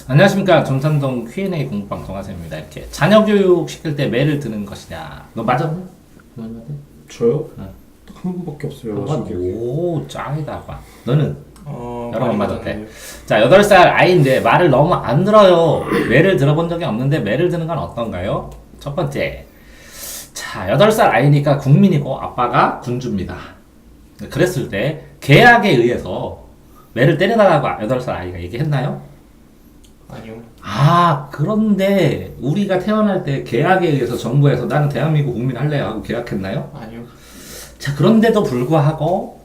안녕하십니까. 정산동 Q&A 공부방송 하세입니다. 이렇게 자녀 교육 시킬 때 매를 드는 것이냐. 너 맞아? 저요? 응. 딱 한 번밖에 없어요. 오, 짱이다. 봐. 너는? 여러 번 맞았대. 네. 자, 8살 아이인데 말을 너무 안 들어요. 매를 들어본 적이 없는데 매를 드는 건 어떤가요? 첫 번째. 자, 8살 아이니까 국민이고 아빠가 군주입니다. 그랬을 때 계약에 의해서 매를 때려달라고 8살 아이가 얘기했나요? 아니요. 아, 그런데 우리가 태어날 때 계약에 의해서 정부에서 나는 대한민국 국민 할래요 하고 계약했나요? 아니요. 자, 그런데도 불구하고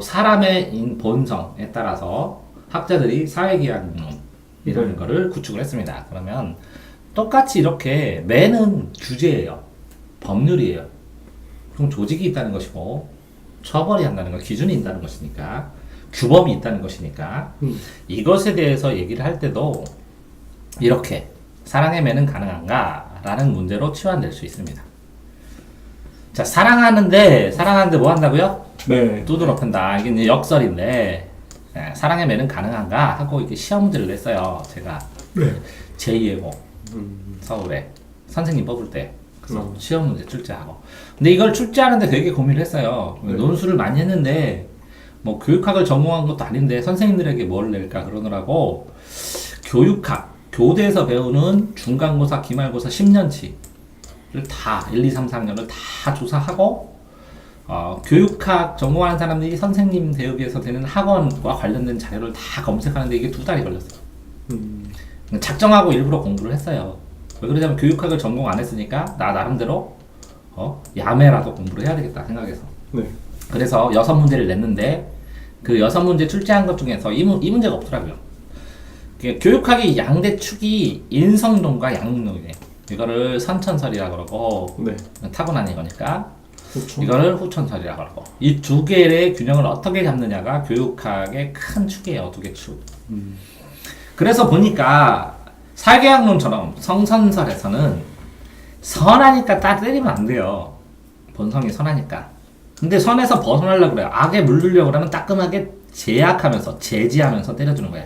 사람의 본성에 따라서 학자들이 사회계약론이라는 거를 구축을 했습니다. 그러면 똑같이 이렇게 매는 규제예요. 법률이에요. 그럼 조직이 있다는 것이고 처벌이 한다는 건 기준이 있다는 것이니까 규범이 있다는 것이니까 이것에 대해서 얘기를 할 때도 이렇게 사랑의 매는 가능한가? 라는 문제로 치환될 수 있습니다. 자, 사랑하는데 뭐 한다고요? 네. 두드러 팬다. 이게 이제 역설인데, 사랑의 매는 가능한가? 하고 이렇게 시험 문제를 냈어요. 제가. 네. 제2예고, 서울에. 선생님 뽑을 때. 그래서 음. 시험 문제 출제하고. 근데 이걸 출제하는데 되게 고민을 했어요. 네. 논술을 많이 했는데, 뭐 교육학을 전공한 것도 아닌데 선생님들에게 뭘 낼까 그러느라고 교육학, 교대에서 배우는 중간고사, 기말고사 10년치를 다 1, 2, 3, 4학년을 다 조사하고 교육학 전공하는 사람들이 선생님 대우비에서 되는 학원과 관련된 자료를 다 검색하는데 이게 2달이 걸렸어요. 작정하고 일부러 공부를 했어요. 왜 그러냐면 교육학을 전공 안 했으니까 나 나름대로 야매라도 공부를 해야 되겠다 생각해서. 네. 그래서 6문제를 냈는데 그 6문제 출제한 것 중에서 이 문제가 없더라고요. 교육학의 양대 축이 인성론과 양육론이에요. 이거를 선천설이라고 그러고 네. 타고난 이거니까 그렇죠. 이거를 후천설이라고 그러고 이 두 개의 균형을 어떻게 잡느냐가 교육학의 큰 축이에요. 2개 축. 그래서 보니까 사회계약론처럼 성선설에서는 선하니까 딱 때리면 안 돼요. 본성이 선하니까. 근데 선에서 벗어나려고 그래요. 악에 물들려고 그러면 따끔하게 제약하면서 제지하면서 때려주는 거야.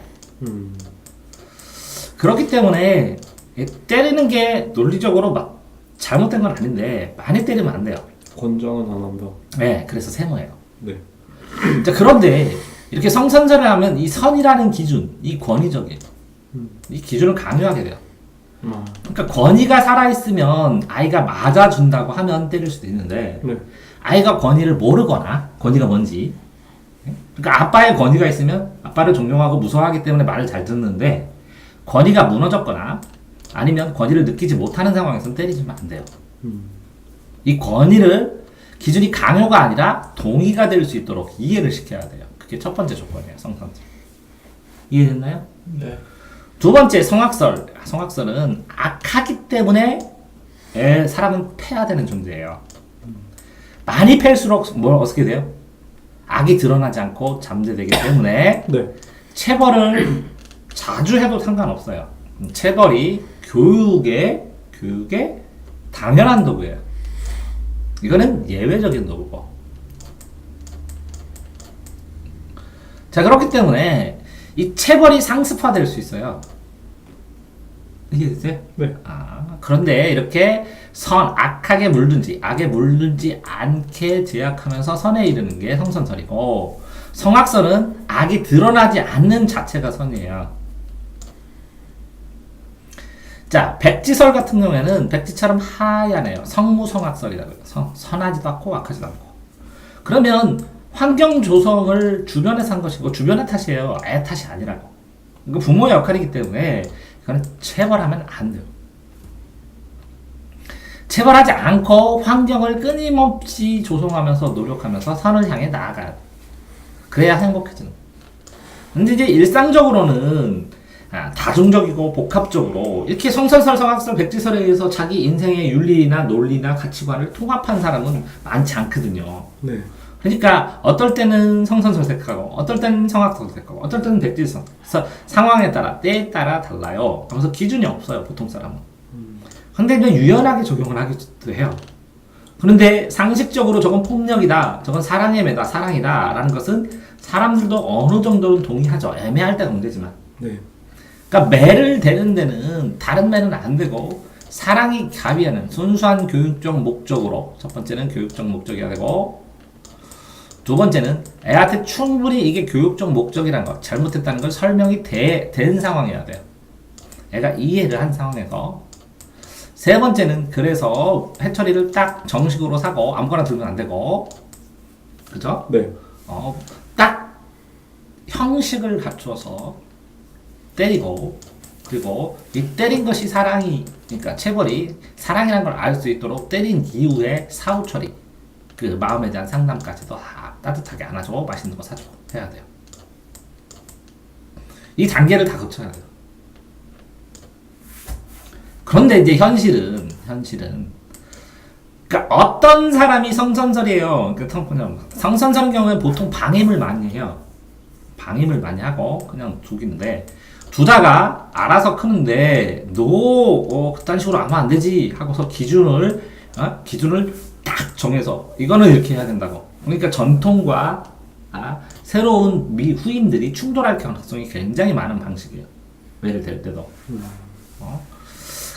그렇기 때문에 때리는 게 논리적으로 막 잘못된 건 아닌데 많이 때리면 안 돼요. 권장은 안 한다. 네, 그래서 세모예요. 네. 자, 그런데 이렇게 성선설을 하면 이 선이라는 기준, 이 권위적이에요. 이 기준을 강요하게 돼요. 그러니까 권위가 살아있으면 아이가 맞아준다고 하면 때릴 수도 있는데 네. 아이가 권위를 모르거나 권위가 뭔지 그러니까 아빠의 권위가 있으면 아빠를 존경하고 무서워하기 때문에 말을 잘 듣는데 권위가 무너졌거나 아니면 권위를 느끼지 못하는 상황에서는 때리시면 안 돼요. 이 권위를 기준이 강요가 아니라 동의가 될 수 있도록 이해를 시켜야 돼요. 그게 첫 번째 조건이에요. 성선설. 이해됐나요? 네. 두 번째 성악설. 성악설은 악하기 때문에 사람은 패야 되는 존재예요. 많이 팰수록 뭘 어떻게 돼요? 악이 드러나지 않고 잠재되기 때문에 네. 체벌을 자주 해도 상관없어요. 체벌이 교육의 당연한 도구예요. 이거는 예외적인 도구고. 자, 그렇기 때문에 이 체벌이 상습화될 수 있어요. 이해되세요? 네. 그런데 이렇게 악하게 물든지 악에 물든지 않게 제약하면서 선에 이르는 게 성선설이고 성악설은 악이 드러나지 않는 자체가 선이에요. 자, 백지설 같은 경우에는 백지처럼 하얀해요. 성무성악설이라고 해요. 선하지도 않고 악하지도 않고. 그러면 환경 조성을 주변에서 한 것이고 주변의 탓이에요. 애 탓이 아니라고. 이거 부모의 역할이기 때문에 이거는 체벌하면 안 돼요. 체벌하지 않고 환경을 끊임없이 조성하면서 노력하면서 선을 향해 나아가요. 그래야 행복해지는 거예요. 근데 이제 일상적으로는 다중적이고 복합적으로 이렇게 성선설, 성악설, 백지설에 의해서 자기 인생의 윤리나 논리나 가치관을 통합한 사람은 많지 않거든요. 네. 그러니까 어떨 때는 성선설 택하고 어떨 때는 성악설 택하고 어떨 때는 백지설. 그래서 상황에 따라 때에 따라 달라요. 그래서 기준이 없어요. 보통 사람은. 근데 이제 유연하게 적용을 하기도 해요. 그런데 상식적으로 저건 폭력이다, 저건 사랑의 매다, 사랑이다 라는 것은 사람들도 어느 정도는 동의하죠. 애매할 때가 문제지만. 네. 그러니까 매를 대는 데는 다른 매는 안 되고 사랑이 가비하는 순수한 교육적 목적으로 첫 번째는 교육적 목적이어야 되고 두 번째는 애한테 충분히 이게 교육적 목적이라는 거 잘못했다는 걸 설명이 된 상황이어야 돼요. 애가 이해를 한 상황에서 세 번째는 그래서 해처리를 딱 정식으로 사고 아무거나 들면 안 되고 그죠? 네. 딱 형식을 갖추어서 때리고 그리고 이 때린 것이 사랑이 그러니까 체벌이 사랑이라는 걸 알 수 있도록 때린 이후에 사후 처리 그 마음에 대한 상담까지도 다 따뜻하게 안아줘 맛있는 거 사줘 해야 돼요. 이 단계를 다 거쳐야 돼요. 그런데 이제 현실은 그러니까 어떤 사람이 성선설이에요. 그러니까 성선설인 경우에 보통 방임을 많이 해요. 방임을 많이 하고 그냥 두기는데 두다가 알아서 크는데 너 그딴 식으로 하면 안 되지 하고서 기준을 딱 정해서 이거는 이렇게 해야 된다고. 그러니까 전통과 새로운 후임들이 충돌할 가능성이 굉장히 많은 방식이에요. 매를 댈 때도.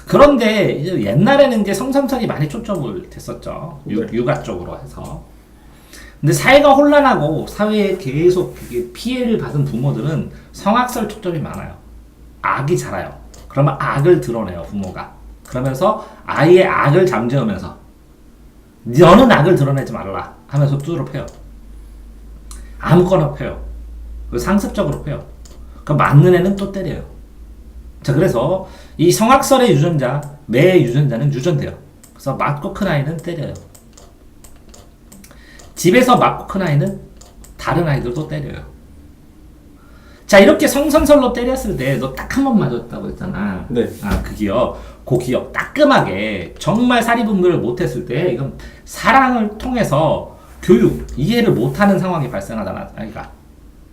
그런데 이제 옛날에는 이제 성선설이 많이 초점을 댔었죠. 육아 쪽으로 해서. 근데 사회가 혼란하고 사회에 계속 피해를 받은 부모들은 성악설 초점이 많아요. 악이 자라요. 그러면 악을 드러내요, 부모가. 그러면서 아이의 악을 잠재우면서 너는 악을 드러내지 말라 하면서 두드러 패요. 아무거나 패요. 상습적으로 패요. 그 맞는 애는 또 때려요. 자, 그래서 이 성악설의 유전자, 매의 유전자는 유전돼요. 그래서 맞고 큰 아이는 때려요. 집에서 맞고 큰 아이는 다른 아이들도 때려요. 자, 이렇게 성선설로 때렸을 때 너 딱 한 번 맞았다고 했잖아. 네. 그 기억 따끔하게 정말 사리분별을 못했을 때 이건 사랑을 통해서 교육, 이해를 못하는 상황이 발생하잖아, 아이가.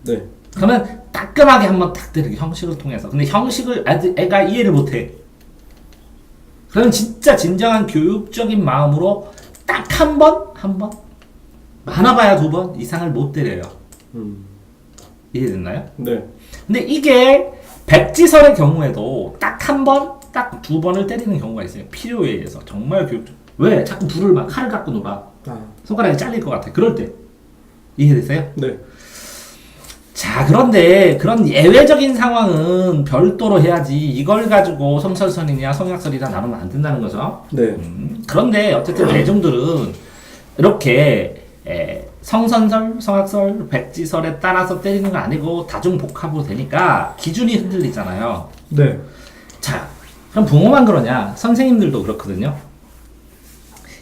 네. 그러면 따끔하게 한번 딱 때리게 형식을 통해서. 근데 형식을 애가 이해를 못해. 그럼 진짜 진정한 교육적인 마음으로 딱 한 번, 많아봐야 2번 이상을 못 때려요. 이해됐나요? 네. 근데 이게 백지설의 경우에도 딱 한 번, 딱 2번을 때리는 경우가 있어요. 필요에 의해서. 정말 교육적. 왜? 자꾸 불을 막 칼을 갖고 놀아. 손가락이 잘릴 것 같아. 그럴 때. 이해됐어요? 네. 자, 그런데 그런 예외적인 상황은 별도로 해야지 이걸 가지고 성설설이냐 성약설이냐 나누면 안 된다는 거죠. 네. 그런데 어쨌든 대중들은 이렇게 성선설, 성악설, 백지설에 따라서 때리는 건 아니고 다중복합으로 되니까 기준이 흔들리잖아요. 네. 자, 그럼 부모만 그러냐? 선생님들도 그렇거든요.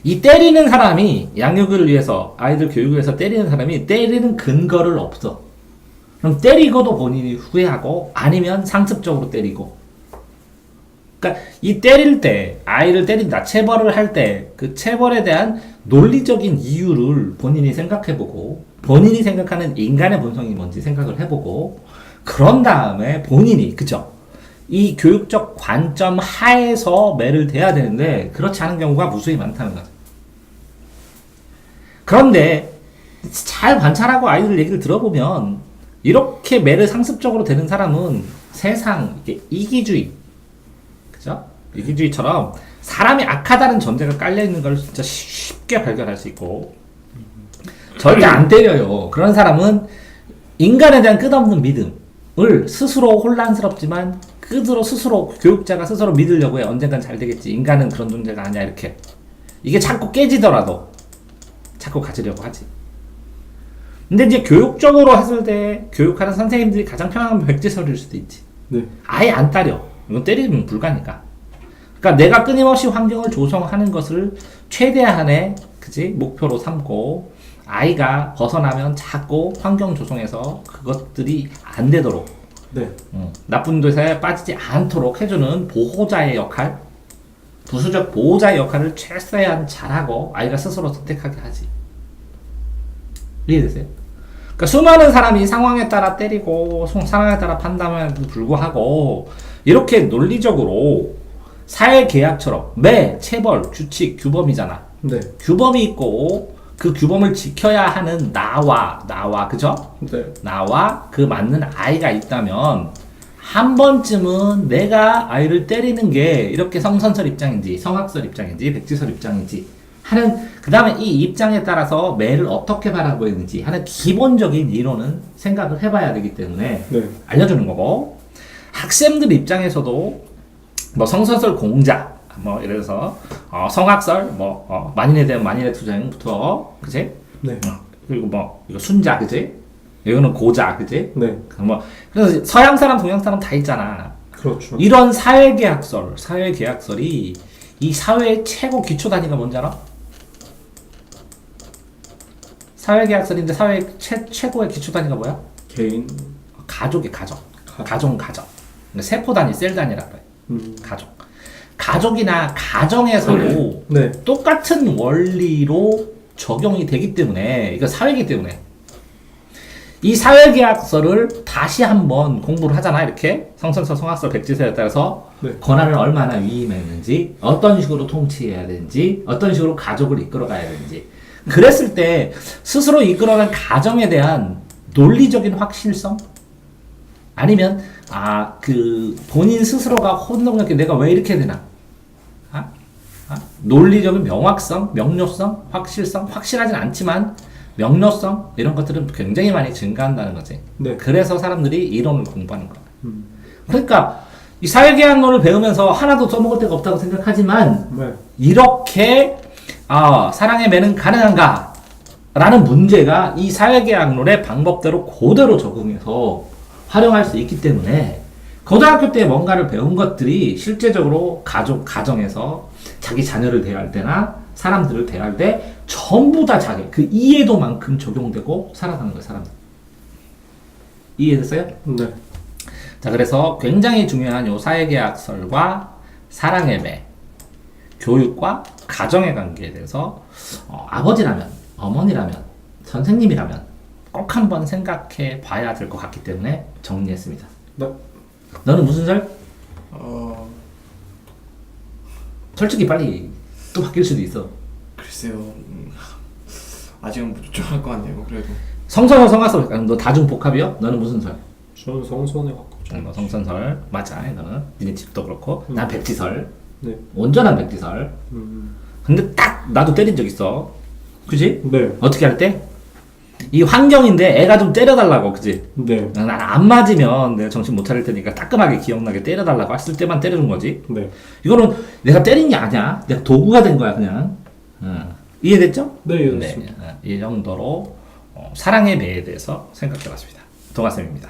이 때리는 사람이 양육을 위해서 아이들 교육을 위해서 때리는 사람이 때리는 근거를 없어. 그럼 때리고도 본인이 후회하고 아니면 상습적으로 때리고. 그러니까 이 때릴 때 아이를 때린다 체벌을 할 때 그 체벌에 대한 논리적인 이유를 본인이 생각해보고 본인이 생각하는 인간의 본성이 뭔지 생각을 해보고 그런 다음에 본인이 그죠? 이 교육적 관점 하에서 매를 대야 되는데 그렇지 않은 경우가 무수히 많다는 거죠. 그런데 잘 관찰하고 아이들 얘기를 들어보면 이렇게 매를 상습적으로 되는 사람은 세상 이게 이기주의, 그죠? 이기주의처럼 사람이 악하다는 전제가 깔려 있는 걸 진짜 쉽게 발견할 수 있고 절대 안 때려요. 그런 사람은 인간에 대한 끝없는 믿음을 스스로 혼란스럽지만 스스로 교육자가 스스로 믿으려고 해. 언젠간 잘 되겠지. 인간은 그런 존재가 아니야. 이렇게 이게 자꾸 깨지더라도 자꾸 가지려고 하지. 근데 이제 교육적으로 했을 때 교육하는 선생님들이 가장 편한 건 백지설일 수도 있지. 네. 아예 안 따려. 이건 때리면 불가니까. 그러니까 내가 끊임없이 환경을 조성하는 것을 최대한의 목표로 삼고 아이가 벗어나면 자꾸 환경 조성해서 그것들이 안 되도록 네. 나쁜 데서에 빠지지 않도록 해주는 보호자의 역할, 부수적 보호자의 역할을 최대한 잘하고 아이가 스스로 선택하게 하지. 이해되세요? 그러니까 수많은 사람이 상황에 따라 때리고 상황에 따라 판단에도 불구하고 이렇게 논리적으로 사회 계약처럼 매, 체벌, 규칙, 규범이잖아. 네. 규범이 있고 그 규범을 지켜야 하는 나와 그죠? 네. 나와 그 맞는 아이가 있다면 한 번쯤은 내가 아이를 때리는 게 이렇게 성선설 입장인지 성악설 입장인지 백지설 입장인지 하는, 그 다음에 이 입장에 따라서 매를 어떻게 바라보는지 하는 기본적인 이론은 생각을 해봐야 되기 때문에 네. 알려주는 거고, 학생들 입장에서도 뭐 성선설 공자 뭐 이래서 성악설 뭐 만인에 대한 만인의 투쟁부터 그지? 네. 그리고 뭐 이거 순자 그지? 이거는 고자 그지? 네. 뭐 그래서 서양 사람 동양 사람 다 있잖아. 그렇죠. 이런 사회계약설이 이 사회의 최고 기초 단위가 뭔지 알아? 사회계약설인데 사회의 최고의 기초 단위가 뭐야? 개인. 가족이 가족. 가정. 세포 단위, 셀 단위라 그래. 가족. 가족이나 가정에서도 네. 똑같은 원리로 적용이 되기 때문에, 이거 사회이기 때문에 이 사회계약서를 다시 한번 공부를 하잖아. 이렇게 성선설, 성악설, 백지설에 따라서 네. 권한을 얼마나 위임했는지, 어떤 식으로 통치해야 되는지, 어떤 식으로 가족을 이끌어가야 되는지, 그랬을 때 스스로 이끌어간 가정에 대한 논리적인 확실성, 아니면 그 본인 스스로가 혼동력이 내가 왜 이렇게 되나, 논리적인 명확성, 명료성, 확실성, 확실하진 않지만 명료성, 이런 것들은 굉장히 많이 증가한다는 거지. 네. 그래서 사람들이 이론을 공부하는 거야. 그러니까 이 사회계약론을 배우면서 하나도 써먹을 데가 없다고 생각하지만, 네. 이렇게 사랑의 매는 가능한가? 라는 문제가 이 사회계약론의 방법대로 그대로 적응해서 활용할 수 있기 때문에, 고등학교 때 뭔가를 배운 것들이 실제적으로 가정에서 자기 자녀를 대할 때나 사람들을 대할 때 전부 다 그 이해도만큼 적용되고 살아가는 거예요, 사람들. 이해됐어요? 네. 자, 그래서 굉장히 중요한 요 사회계약설과 사랑의 매, 교육과 가정의 관계에 대해서 아버지라면, 어머니라면, 선생님이라면 꼭 한번 생각해 봐야 될 것 같기 때문에 정리했습니다. 네. 너는 무슨 설? 솔직히 빨리 또 바뀔 수도 있어. 글쎄요. 아직은 못 정할 것 같네요. 그래도 성선설, 성악설. 너 다중복합이요? 너는 무슨 설? 저는 성선에 가깝죠. 너 성선설. 맞아, 너는. 니네 집도 그렇고. 난 백지설. 네. 온전한 백지설. 근데 딱 나도 때린 적 있어. 그지? 네. 어떻게 할 때? 이 환경인데 애가 좀 때려달라고, 그지? 네. 난 안 맞으면 내가 정신 못 차릴 테니까 따끔하게 기억나게 때려달라고 했을 때만 때려준 거지. 네. 이거는 내가 때린 게 아니야. 내가 도구가 된 거야, 그냥. 이해됐죠? 네, 이해됐습니다. 이 정도로 사랑의 매에 대해서 생각해 봤습니다. 동아쌤입니다.